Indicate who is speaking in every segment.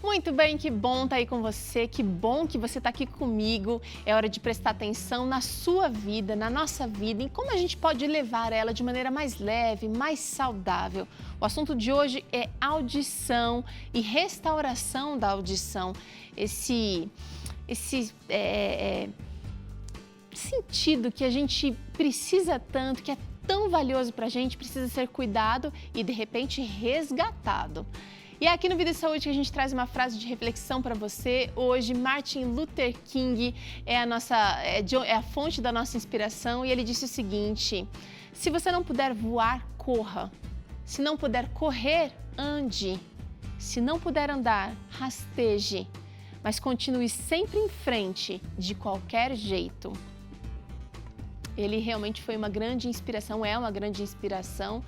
Speaker 1: Muito bem, que bom estar aí com você, que bom que você está aqui comigo. É hora de prestar atenção na sua vida, na nossa vida, em como a gente pode levar ela de maneira mais leve, mais saudável. O assunto de hoje é audição e restauração da audição. Esse sentido que a gente precisa tanto, que é tão valioso para a gente, precisa ser cuidado e, de repente, resgatado. E é aqui no Vida e Saúde que a gente traz uma frase de reflexão para você. Hoje, Martin Luther King é a fonte da nossa inspiração e ele disse o seguinte: se você não puder voar, corra. Se não puder correr, ande. Se não puder andar, rasteje. Mas continue sempre em frente, de qualquer jeito. Ele realmente foi uma grande inspiração, é uma grande inspiração.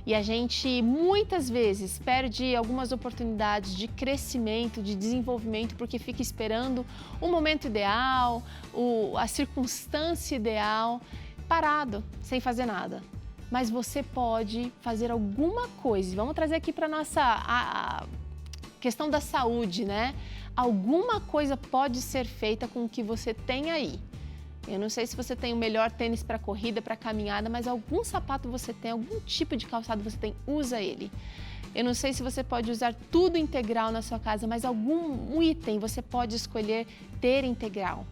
Speaker 1: E a gente, muitas vezes, perde algumas oportunidades de crescimento, de desenvolvimento, porque fica esperando o momento ideal, a circunstância ideal, parado, sem fazer nada. Mas você pode fazer alguma coisa. Vamos trazer aqui para a nossa questão da saúde, né? Alguma coisa pode ser feita com o que você tem aí. Eu não sei se você tem o melhor tênis para corrida, para caminhada, mas algum sapato você tem, algum tipo de calçado você tem, usa ele. Eu não sei se você pode usar tudo integral na sua casa, mas algum item você pode escolher ter integral.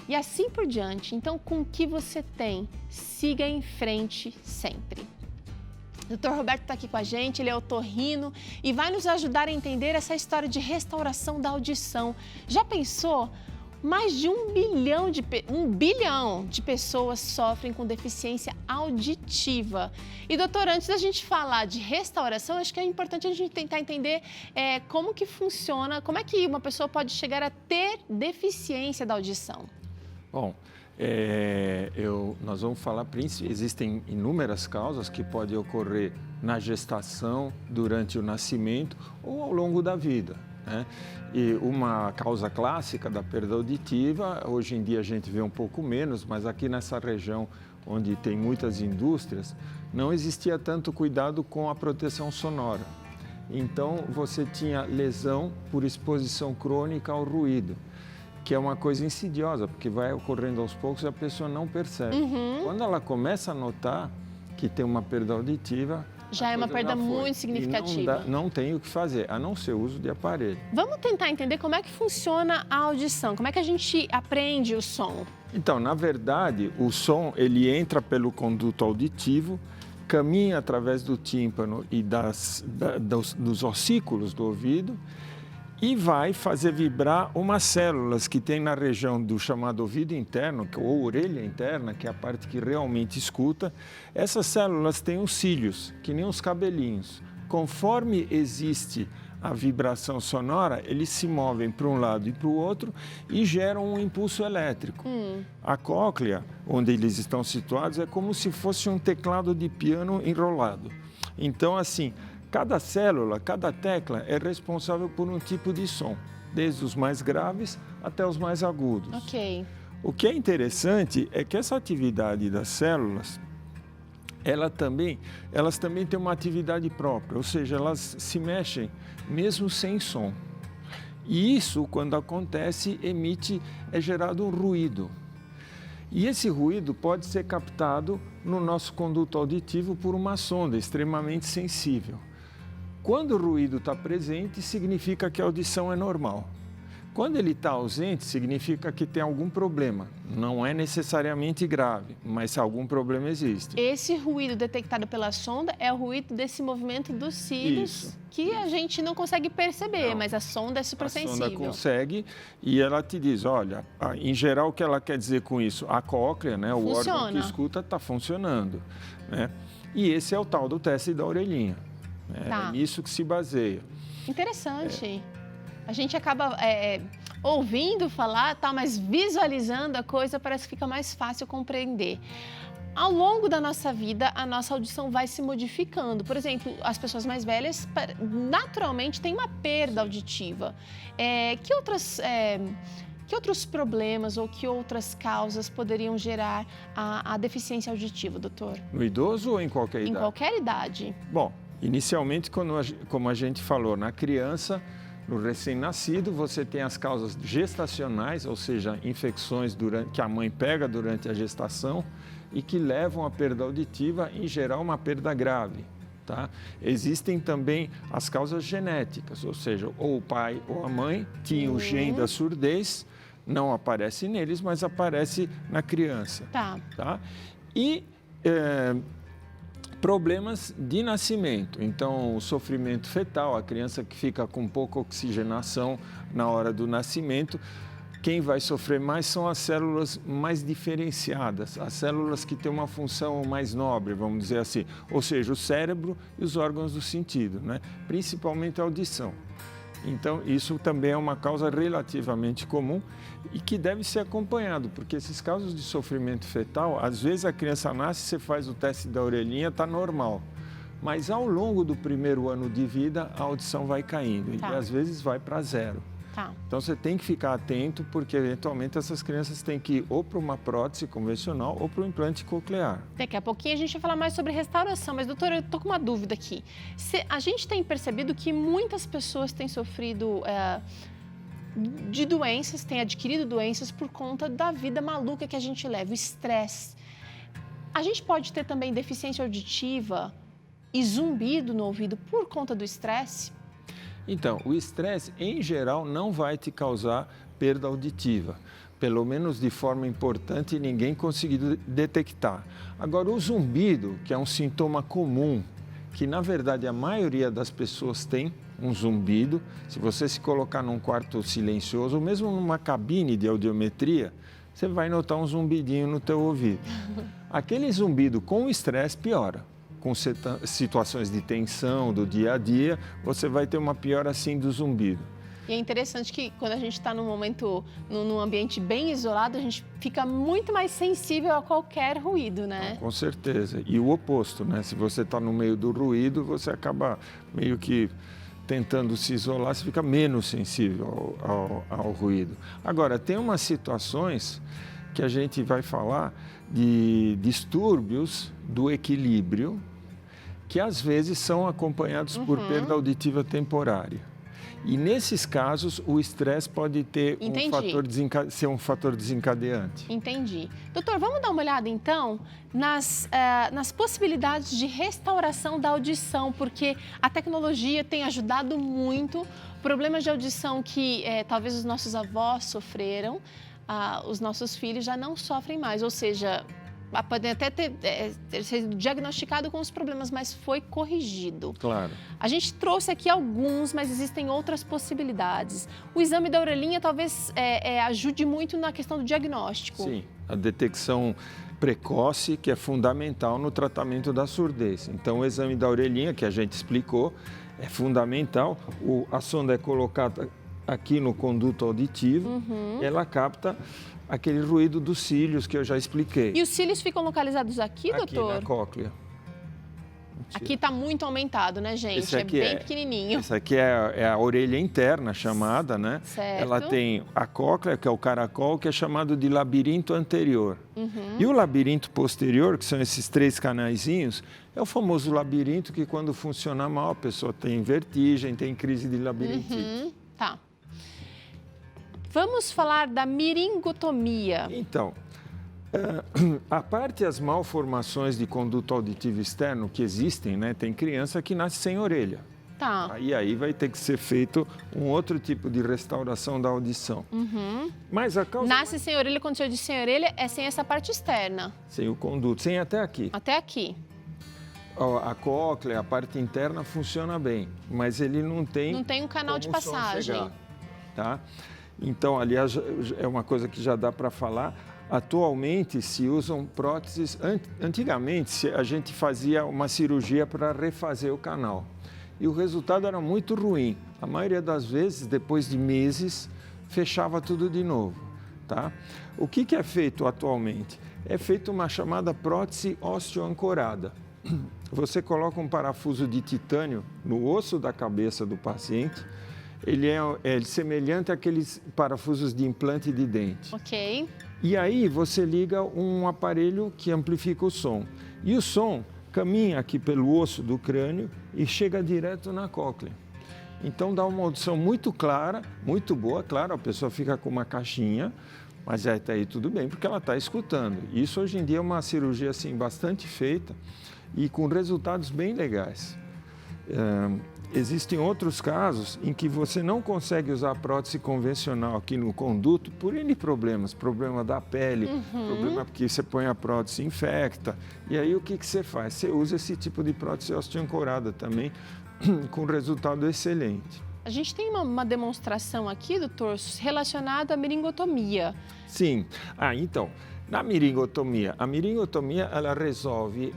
Speaker 1: E assim por diante. Então, com o que você tem, siga em frente sempre. O Dr. Roberto está aqui com a gente, ele é otorrino e vai nos ajudar a entender essa história de restauração da audição. Já pensou? Mais de 1 bilhão de pessoas sofrem com deficiência auditiva. E, doutor, antes da gente falar de restauração, acho que é importante a gente tentar entender como que funciona, como é que uma pessoa pode chegar a ter deficiência da audição.
Speaker 2: Bom, nós vamos falar, existem inúmeras causas que podem ocorrer na gestação, durante o nascimento ou ao longo da vida, né? E uma causa clássica da perda auditiva, hoje em dia a gente vê um pouco menos, mas aqui nessa região onde tem muitas indústrias, não existia tanto cuidado com a proteção sonora. Então, você tinha lesão por exposição crônica ao ruído, que é uma coisa insidiosa, porque vai ocorrendo aos poucos e a pessoa não percebe. Quando ela começa a notar que tem uma perda auditiva,
Speaker 1: já é uma perda muito significativa.
Speaker 2: Não tem o que fazer, a não ser o uso de aparelho.
Speaker 1: Vamos tentar entender como é que funciona a audição, como é que a gente aprende o som?
Speaker 2: Então, na verdade, o som ele entra pelo conduto auditivo, caminha através do tímpano e dos ossículos do ouvido e vai fazer vibrar umas células que tem na região do chamado ouvido interno, ou orelha interna, que é a parte que realmente escuta. Essas células têm os cílios, que nem os cabelinhos. Conforme existe a vibração sonora, eles se movem para um lado e para o outro e geram um impulso elétrico. A cóclea, onde eles estão situados, é como se fosse um teclado de piano enrolado. Então, assim, cada célula, cada tecla é responsável por um tipo de som, desde os mais graves até os mais agudos.
Speaker 1: Ok.
Speaker 2: O que é interessante é que essa atividade das células, elas também têm uma atividade própria, ou seja, elas se mexem mesmo sem som. E isso, quando acontece, é gerado um ruído. E esse ruído pode ser captado no nosso conduto auditivo por uma sonda extremamente sensível. Quando o ruído está presente, significa que a audição é normal. Quando ele está ausente, significa que tem algum problema. Não é necessariamente grave, mas algum problema existe.
Speaker 1: Esse ruído detectado pela sonda é o ruído desse movimento dos cílios, que a gente não consegue perceber, mas a sonda é super sensível.
Speaker 2: A sonda consegue e ela te diz, olha, em geral o que ela quer dizer com isso? A cóclea, né, o órgão que escuta, está funcionando, né? E esse é o tal do teste da orelhinha. É nisso que se baseia.
Speaker 1: Interessante. A gente acaba ouvindo falar, mas visualizando a coisa parece que fica mais fácil compreender. Ao longo da nossa vida, a nossa audição vai se modificando. Por exemplo, as pessoas mais velhas naturalmente têm uma perda auditiva. Que outros problemas ou que outras causas poderiam gerar a deficiência auditiva, doutor?
Speaker 2: No idoso ou em qualquer idade?
Speaker 1: Em qualquer idade.
Speaker 2: Bom, inicialmente, como a gente falou, na criança, No recém-nascido, você tem as causas gestacionais, ou seja, infecções que a mãe pega durante a gestação e que levam à perda auditiva, em geral, uma perda grave. Tá? Existem também as causas genéticas, ou seja, ou o pai ou a mãe tinham o gene da surdez, não aparece neles, mas aparece na criança. Tá? E problemas de nascimento, então o sofrimento fetal, a criança que fica com pouca oxigenação na hora do nascimento, quem vai sofrer mais são as células mais diferenciadas, as células que têm uma função mais nobre, vamos dizer assim, ou seja, o cérebro e os órgãos do sentido, né? Principalmente a audição. Então, isso também é uma causa relativamente comum e que deve ser acompanhado, porque esses casos de sofrimento fetal, às vezes a criança nasce, você faz o teste da orelhinha, está normal. Mas ao longo do primeiro ano de vida, a audição vai caindo e às vezes vai para zero. Então, você tem que ficar atento, porque eventualmente essas crianças têm que ir ou para uma prótese convencional ou para o implante coclear.
Speaker 1: Daqui a pouquinho a gente vai falar mais sobre restauração, mas doutora, eu estou com uma dúvida aqui. A gente tem percebido que muitas pessoas têm sofrido de doenças, têm adquirido doenças por conta da vida maluca que a gente leva, o estresse. A gente pode ter também deficiência auditiva e zumbido no ouvido por conta do estresse?
Speaker 2: Então, o estresse, em geral, não vai te causar perda auditiva. Pelo menos de forma importante, ninguém conseguiu detectar. Agora, o zumbido, que é um sintoma comum, que na verdade a maioria das pessoas tem um zumbido. Se você se colocar num quarto silencioso, ou mesmo numa cabine de audiometria, você vai notar um zumbidinho no teu ouvido. Aquele zumbido com o estresse piora. Com situações de tensão do dia a dia, você vai ter uma piora assim do zumbido.
Speaker 1: E é interessante que quando a gente está num momento, num ambiente bem isolado, a gente fica muito mais sensível a qualquer ruído, né?
Speaker 2: Com certeza. E o oposto, né? Se você está no meio do ruído, você acaba meio que tentando se isolar, você fica menos sensível ao ruído. Agora, tem umas situações que a gente vai falar de distúrbios do equilíbrio, que às vezes são acompanhados por perda auditiva temporária. E nesses casos, o estresse pode ter ser um fator desencadeante.
Speaker 1: Entendi. Doutor, vamos dar uma olhada então nas possibilidades de restauração da audição, porque a tecnologia tem ajudado muito. Problemas de audição que talvez os nossos avós sofreram, os nossos filhos já não sofrem mais, ou seja, podem até ter sido diagnosticado com os problemas, mas foi corrigido.
Speaker 2: Claro.
Speaker 1: A gente trouxe aqui alguns, mas existem outras possibilidades. O exame da orelhinha talvez ajude muito na questão do diagnóstico.
Speaker 2: Sim, a detecção precoce, que é fundamental no tratamento da surdez. Então, o exame da orelhinha, que a gente explicou, é fundamental. A sonda é colocada aqui no conduto auditivo, ela capta aquele ruído dos cílios que eu já expliquei.
Speaker 1: E os cílios ficam localizados aqui, doutor?
Speaker 2: Aqui na cóclea.
Speaker 1: Aqui está muito aumentado, né, gente? É bem pequenininho.
Speaker 2: Essa aqui é a orelha interna chamada, né?
Speaker 1: Certo.
Speaker 2: Ela tem a cóclea, que é o caracol, que é chamado de labirinto anterior. E o labirinto posterior, que são esses 3 canaizinhos, é o famoso labirinto que, quando funciona mal, a pessoa tem vertigem, tem crise de labirintite.
Speaker 1: Tá. Vamos falar da miringotomia.
Speaker 2: Então, a parte das malformações de conduto auditivo externo que existem, né? Tem criança que nasce sem orelha.
Speaker 1: Tá.
Speaker 2: Aí vai ter que ser feito um outro tipo de restauração da audição. Mas a causa...
Speaker 1: Nasce sem orelha, quando você diz sem orelha, é sem essa parte externa.
Speaker 2: Sem o conduto, sem até aqui.
Speaker 1: Até aqui.
Speaker 2: A cóclea, a parte interna funciona bem, mas ele não tem...
Speaker 1: Não tem um canal de passagem.
Speaker 2: Chegar, tá? Então, aliás, é uma coisa que já dá para falar. Atualmente se usam próteses. Antigamente a gente fazia uma cirurgia para refazer o canal e o resultado era muito ruim. A maioria das vezes, depois de meses, fechava tudo de novo, tá? O que é feito atualmente? É feita uma chamada prótese osteoancorada. Você coloca um parafuso de titânio no osso da cabeça do paciente. Ele é semelhante àqueles parafusos de implante de dente.
Speaker 1: Ok.
Speaker 2: E aí você liga um aparelho que amplifica o som. E o som caminha aqui pelo osso do crânio e chega direto na cóclea. Então dá uma audição muito clara, muito boa. Claro, a pessoa fica com uma caixinha, mas até aí tudo bem, porque ela está escutando. Isso hoje em dia é uma cirurgia assim, bastante feita e com resultados bem legais. Existem outros casos em que você não consegue usar a prótese convencional aqui no conduto por N problemas. Problema da pele, problema porque você põe a prótese e infecta. E aí o que você faz? Você usa esse tipo de prótese osteoancorada também, com resultado excelente.
Speaker 1: A gente tem uma demonstração aqui, doutor, relacionada à miringotomia.
Speaker 2: Sim. Então, na miringotomia, a miringotomia ela resolve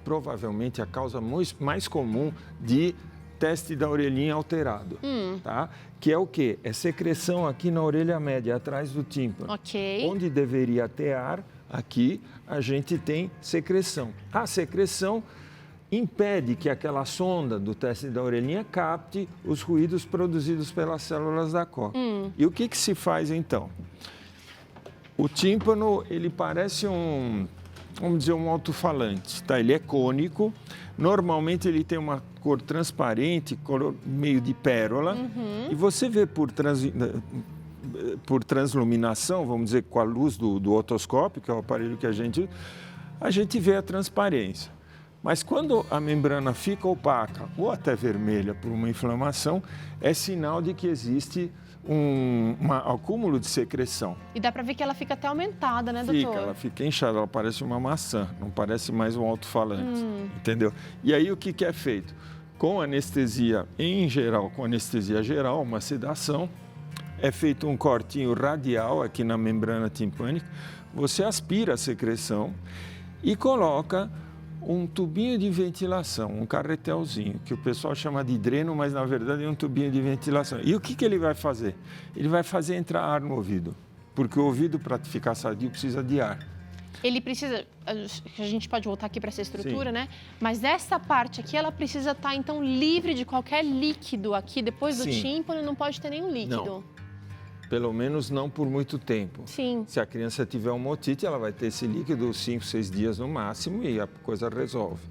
Speaker 2: provavelmente a causa mais comum de teste da orelhinha alterado, tá? Que é o quê? É secreção aqui na orelha média, atrás do tímpano.
Speaker 1: Ok.
Speaker 2: Onde deveria ter ar, aqui a gente tem secreção. A secreção impede que aquela sonda do teste da orelhinha capte os ruídos produzidos pelas células da cóclea. E o que se faz então? O tímpano, ele parece vamos dizer, um alto-falante, tá? Ele é cônico, normalmente ele tem uma cor transparente, cor meio de pérola, e você vê por transluminação, vamos dizer, com a luz do otoscópio, que é o aparelho que a gente vê a transparência. Mas quando a membrana fica opaca ou até vermelha por uma inflamação, é sinal de que existe um acúmulo de secreção.
Speaker 1: E dá para ver que ela fica até aumentada, né, doutor?
Speaker 2: Ela fica inchada, ela parece uma maçã, não parece mais um alto-falante, entendeu? E aí o que é feito? Com anestesia, em geral, com anestesia geral, uma sedação, é feito um cortinho radial aqui na membrana timpânica, você aspira a secreção e coloca um tubinho de ventilação, um carretelzinho, que o pessoal chama de dreno, mas na verdade é um tubinho de ventilação. E o que ele vai fazer? Ele vai fazer entrar ar no ouvido, porque o ouvido, para ficar sadio, precisa de ar.
Speaker 1: Ele precisa, a gente pode voltar aqui para essa estrutura,
Speaker 2: Sim.
Speaker 1: né? Mas essa parte aqui, ela precisa estar, então, livre de qualquer líquido aqui, depois do
Speaker 2: Sim.
Speaker 1: tímpano, não pode ter nenhum líquido.
Speaker 2: Não. Pelo menos não por muito tempo.
Speaker 1: Sim.
Speaker 2: Se a criança tiver uma otite, ela vai ter esse líquido 5, 6 dias no máximo e a coisa resolve.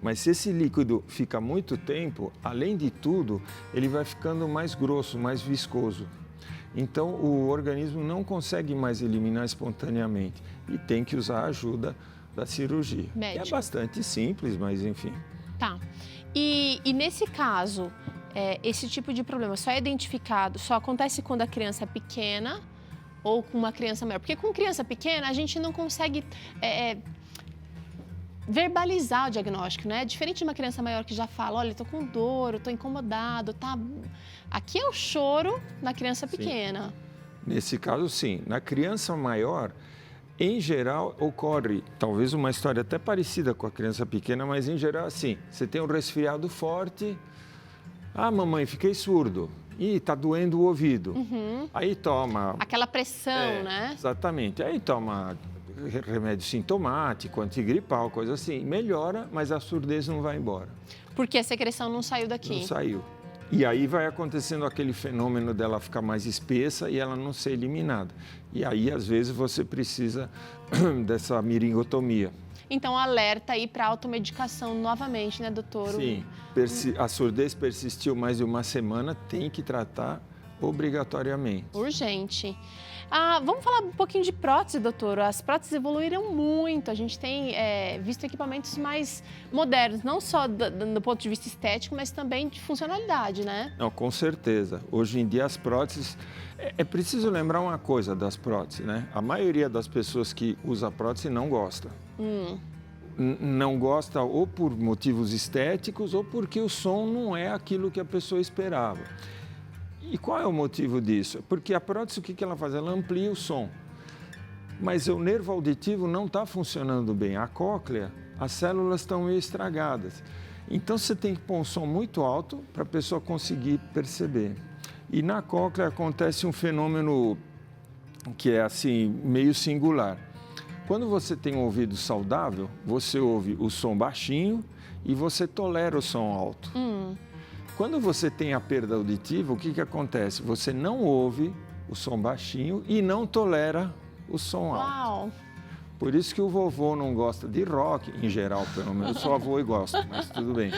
Speaker 2: Mas se esse líquido fica muito tempo, além de tudo, ele vai ficando mais grosso, mais viscoso. Então, o organismo não consegue mais eliminar espontaneamente e tem que usar a ajuda da cirurgia.
Speaker 1: Médica.
Speaker 2: Que é bastante simples, mas enfim.
Speaker 1: Tá. E nesse caso, esse tipo de problema só é identificado, só acontece quando a criança é pequena ou com uma criança maior? Porque com criança pequena, a gente não consegue verbalizar o diagnóstico, né? Diferente de uma criança maior que já fala, olha, eu tô com dor, eu tô incomodado, tá... Aqui é o choro na criança pequena.
Speaker 2: Sim. Nesse caso, sim. Na criança maior, em geral, ocorre talvez uma história até parecida com a criança pequena, mas em geral, assim, você tem um resfriado forte, mamãe, fiquei surdo, tá doendo o ouvido. Aí toma...
Speaker 1: Aquela pressão, né?
Speaker 2: Exatamente. Aí toma remédio sintomático, antigripal, coisa assim. Melhora, mas a surdez não vai embora.
Speaker 1: Porque a secreção não saiu daqui.
Speaker 2: Não saiu. E aí vai acontecendo aquele fenômeno dela ficar mais espessa e ela não ser eliminada. E aí, às vezes, você precisa dessa miringotomia.
Speaker 1: Então, alerta aí para automedicação novamente, né, doutor?
Speaker 2: Sim. A surdez persistiu mais de uma semana, tem que tratar obrigatoriamente.
Speaker 1: Urgente. Vamos falar um pouquinho de prótese, doutor. As próteses evoluíram muito. A gente tem visto equipamentos mais modernos, não só do ponto de vista estético, mas também de funcionalidade, né?
Speaker 2: Não, com certeza. Hoje em dia as próteses... É preciso lembrar uma coisa das próteses, né? A maioria das pessoas que usa prótese não gosta. Não gosta ou por motivos estéticos ou porque o som não é aquilo que a pessoa esperava. E qual é o motivo disso? Porque a prótese, o que ela faz? Ela amplia o som. Mas o nervo auditivo não está funcionando bem. A cóclea, as células estão meio estragadas. Então, você tem que pôr um som muito alto para a pessoa conseguir perceber. E na cóclea acontece um fenômeno que é assim, meio singular. Quando você tem um ouvido saudável, você ouve o som baixinho e você tolera o som alto. Quando você tem a perda auditiva, o que acontece? Você não ouve o som baixinho e não tolera o som alto.
Speaker 1: Uau!
Speaker 2: Por isso que o vovô não gosta de rock, em geral, pelo menos. Eu sou avô e gosto, mas tudo bem.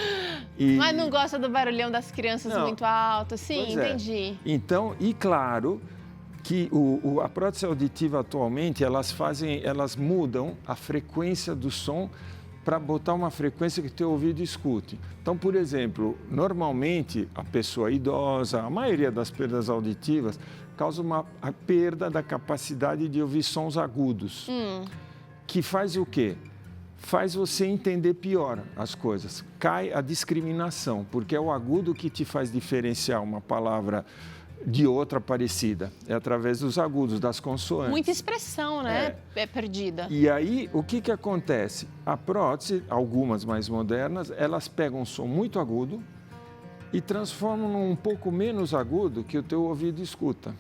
Speaker 1: Mas não gosta do barulhão das crianças muito alto? Sim, entendi.
Speaker 2: Então, e claro que a prótese auditiva atualmente, elas mudam a frequência do som para botar uma frequência que teu ouvido escute. Então, por exemplo, normalmente a pessoa idosa, a maioria das perdas auditivas, causa a perda da capacidade de ouvir sons agudos. Que faz o quê? Faz você entender pior as coisas. Cai a discriminação, porque é o agudo que te faz diferenciar uma palavra de outra parecida. É através dos agudos, das consoantes.
Speaker 1: Muita expressão, né? É perdida.
Speaker 2: E aí, o que acontece? A prótese, algumas mais modernas, elas pegam um som muito agudo e transformam num pouco menos agudo que o teu ouvido escuta.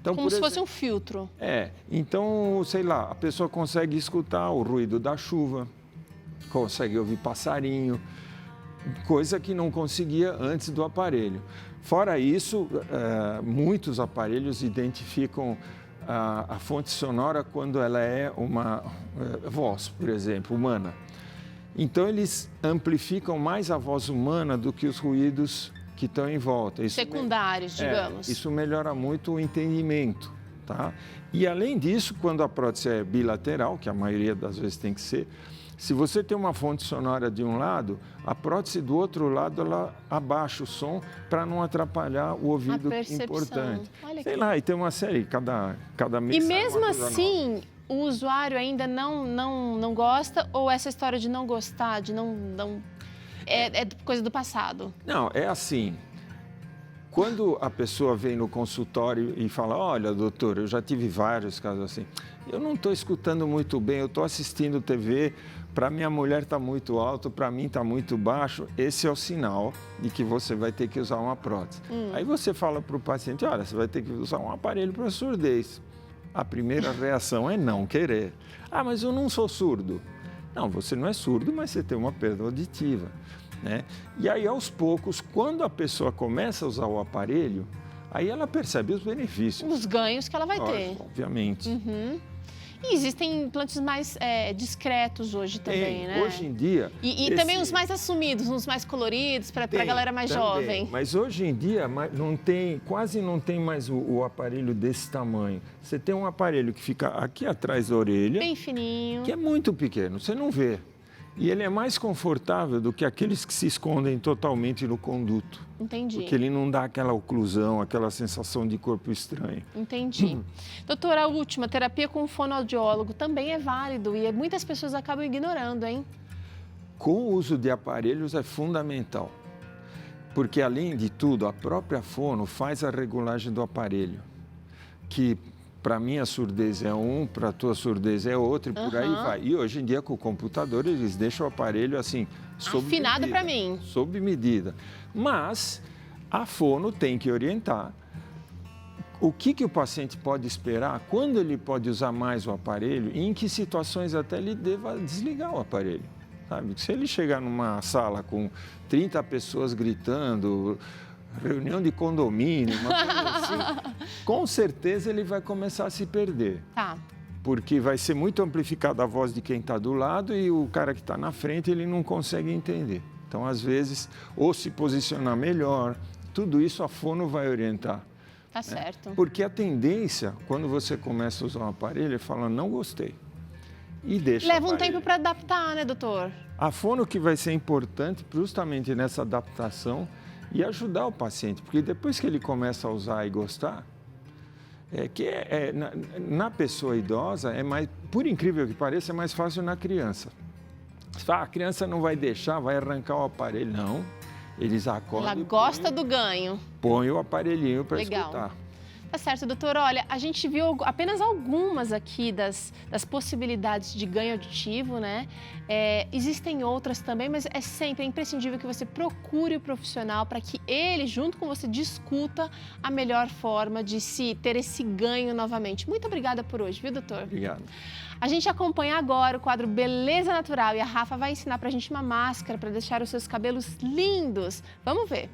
Speaker 2: Então,
Speaker 1: como se fosse um filtro.
Speaker 2: Então, sei lá, a pessoa consegue escutar o ruído da chuva, consegue ouvir passarinho, coisa que não conseguia antes do aparelho. Fora isso, muitos aparelhos identificam a fonte sonora quando ela é uma voz, por exemplo, humana. Então, eles amplificam mais a voz humana do que os ruídos que estão em volta. Isso
Speaker 1: secundários, digamos.
Speaker 2: Isso melhora muito o entendimento, tá? E além disso, quando a prótese é bilateral, que a maioria das vezes tem que ser, se você tem uma fonte sonora de um lado, a prótese do outro lado, ela abaixa o som para não atrapalhar o ouvido importante.
Speaker 1: Olha
Speaker 2: sei lá, e tem uma série, cada mês.
Speaker 1: E mesmo assim, o usuário ainda não gosta, ou essa história de não gostar, de não é coisa do passado?
Speaker 2: Não, é assim. Quando a pessoa vem no consultório e fala, olha, doutor, eu já tive vários casos assim, eu não estou escutando muito bem, eu estou assistindo TV, para minha mulher está muito alto, para mim está muito baixo, esse é o sinal de que você vai ter que usar uma prótese. Aí você fala para o paciente, olha, você vai ter que usar um aparelho para surdez. A primeira reação é não querer. Ah, mas eu não sou surdo. Não, você não é surdo, mas você tem uma perda auditiva, né? E aí, aos poucos, quando a pessoa começa a usar o aparelho, aí ela percebe os benefícios.
Speaker 1: Os ganhos que ela vai ter.
Speaker 2: Obviamente.
Speaker 1: E existem implantes mais discretos hoje também, né?
Speaker 2: Hoje em dia...
Speaker 1: E também os mais assumidos, uns mais coloridos, para a galera mais jovem.
Speaker 2: Mas hoje em dia quase não tem mais o aparelho desse tamanho. Você tem um aparelho que fica aqui atrás da orelha.
Speaker 1: Bem fininho.
Speaker 2: Que é muito pequeno, você não vê. E ele é mais confortável do que aqueles que se escondem totalmente no conduto.
Speaker 1: Entendi.
Speaker 2: Porque ele não dá aquela oclusão, aquela sensação de corpo estranho.
Speaker 1: Entendi. Doutora, a última, terapia com fonoaudiólogo também é válido e muitas pessoas acabam ignorando, hein?
Speaker 2: Com o uso de aparelhos é fundamental. Porque, além de tudo, a própria fono faz a regulagem do aparelho. Que... para mim, a surdez é para a tua surdez é outro, e por aí vai. E hoje em dia, com o computador, eles deixam o aparelho assim, sob
Speaker 1: afinado
Speaker 2: medida.
Speaker 1: Para mim.
Speaker 2: Sob medida. Mas a fono tem que orientar o que o paciente pode esperar, quando ele pode usar mais o aparelho e em que situações até ele deva desligar o aparelho. Sabe? Se ele chegar numa sala com 30 pessoas gritando... reunião de condomínio, uma coisa assim, com certeza ele vai começar a se perder.
Speaker 1: Tá.
Speaker 2: Porque vai ser muito amplificada a voz de quem está do lado e o cara que está na frente, ele não consegue entender. Então, às vezes, ou se posicionar melhor, tudo isso a fono vai orientar.
Speaker 1: Tá certo.
Speaker 2: Porque a tendência, quando você começa a usar um aparelho, é falar, não gostei. E deixa
Speaker 1: leva um tempo para adaptar, né, doutor?
Speaker 2: A fono que vai ser importante justamente nessa adaptação e ajudar o paciente, porque depois que ele começa a usar e gostar, na pessoa idosa, por incrível que pareça, é mais fácil na criança. Você fala, a criança não vai deixar, vai arrancar o aparelho. Não, eles acordam.
Speaker 1: Ela gosta do ganho.
Speaker 2: Põe o aparelhinho para escutar.
Speaker 1: Tá certo, doutor. Olha, a gente viu apenas algumas aqui das possibilidades de ganho auditivo, né? Existem outras também, mas é sempre imprescindível que você procure o profissional para que ele, junto com você, discuta a melhor forma de se ter esse ganho novamente. Muito obrigada por hoje, viu, doutor?
Speaker 2: Obrigado.
Speaker 1: A gente acompanha agora o quadro Beleza Natural e a Rafa vai ensinar pra gente uma máscara para deixar os seus cabelos lindos. Vamos ver.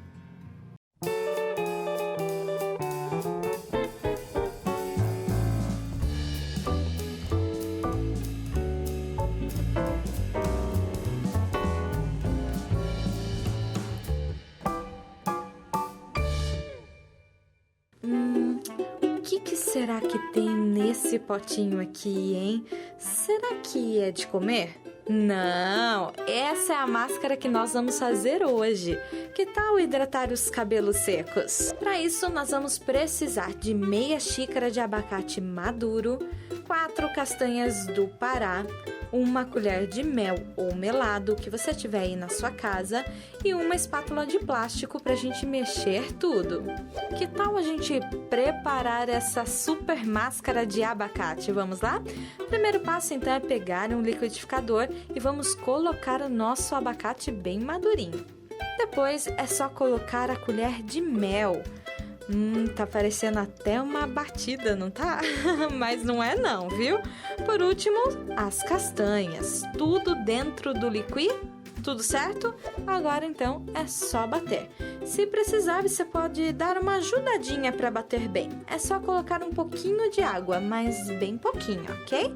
Speaker 3: que será que tem nesse potinho aqui, hein? Será que é de comer? Não, essa é a máscara que nós vamos fazer hoje. Que tal hidratar os cabelos secos? Para isso, nós vamos precisar de meia xícara de abacate maduro, 4 castanhas do Pará, uma colher de mel ou melado que você tiver aí na sua casa e uma espátula de plástico para a gente mexer tudo. Que tal a gente preparar essa super máscara de abacate? Vamos lá? Primeiro passo então é pegar um liquidificador e vamos colocar o nosso abacate bem madurinho. Depois é só colocar a colher de mel. Tá parecendo até uma batida, não tá? Mas não é não, viu? Por último, as castanhas. Tudo dentro do liqui? Tudo certo? Agora então é só bater. Se precisar, você pode dar uma ajudadinha para bater bem. É só colocar um pouquinho de água, mas bem pouquinho, ok?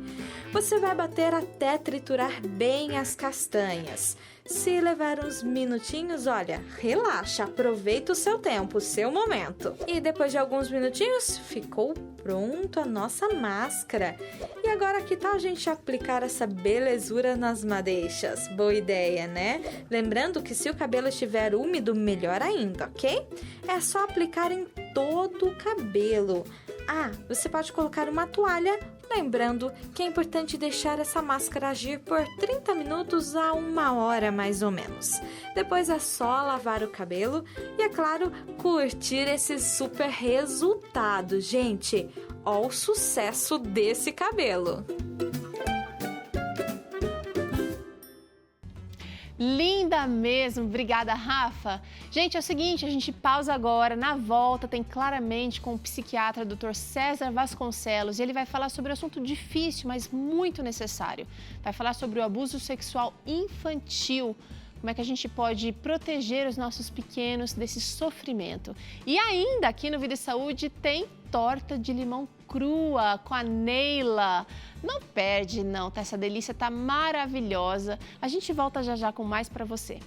Speaker 3: Você vai bater até triturar bem as castanhas. Se levar uns minutinhos, olha, relaxa, aproveita o seu tempo, o seu momento. E depois de alguns minutinhos, ficou pronto a nossa máscara. E agora que tal a gente aplicar essa belezura nas madeixas? Boa ideia, né? Lembrando que se o cabelo estiver úmido, melhor ainda, ok? É só aplicar em todo o cabelo. Você pode colocar uma toalha, lembrando que é importante deixar essa máscara agir por 30 minutos a 1 hora mais ou menos. Depois é só lavar o cabelo e, é claro, curtir esse super resultado. Gente, ó o sucesso desse cabelo!
Speaker 1: Linda mesmo, obrigada, Rafa. Gente, é o seguinte, a gente pausa agora, na volta tem claramente com o psiquiatra Dr. César Vasconcelos e ele vai falar sobre um assunto difícil, mas muito necessário. Vai falar sobre o abuso sexual infantil, como é que a gente pode proteger os nossos pequenos desse sofrimento. E ainda aqui no Vida e Saúde tem torta de limão crua com a Neila. Não perde não, tá? Essa delícia tá maravilhosa. A gente volta já já com mais para você.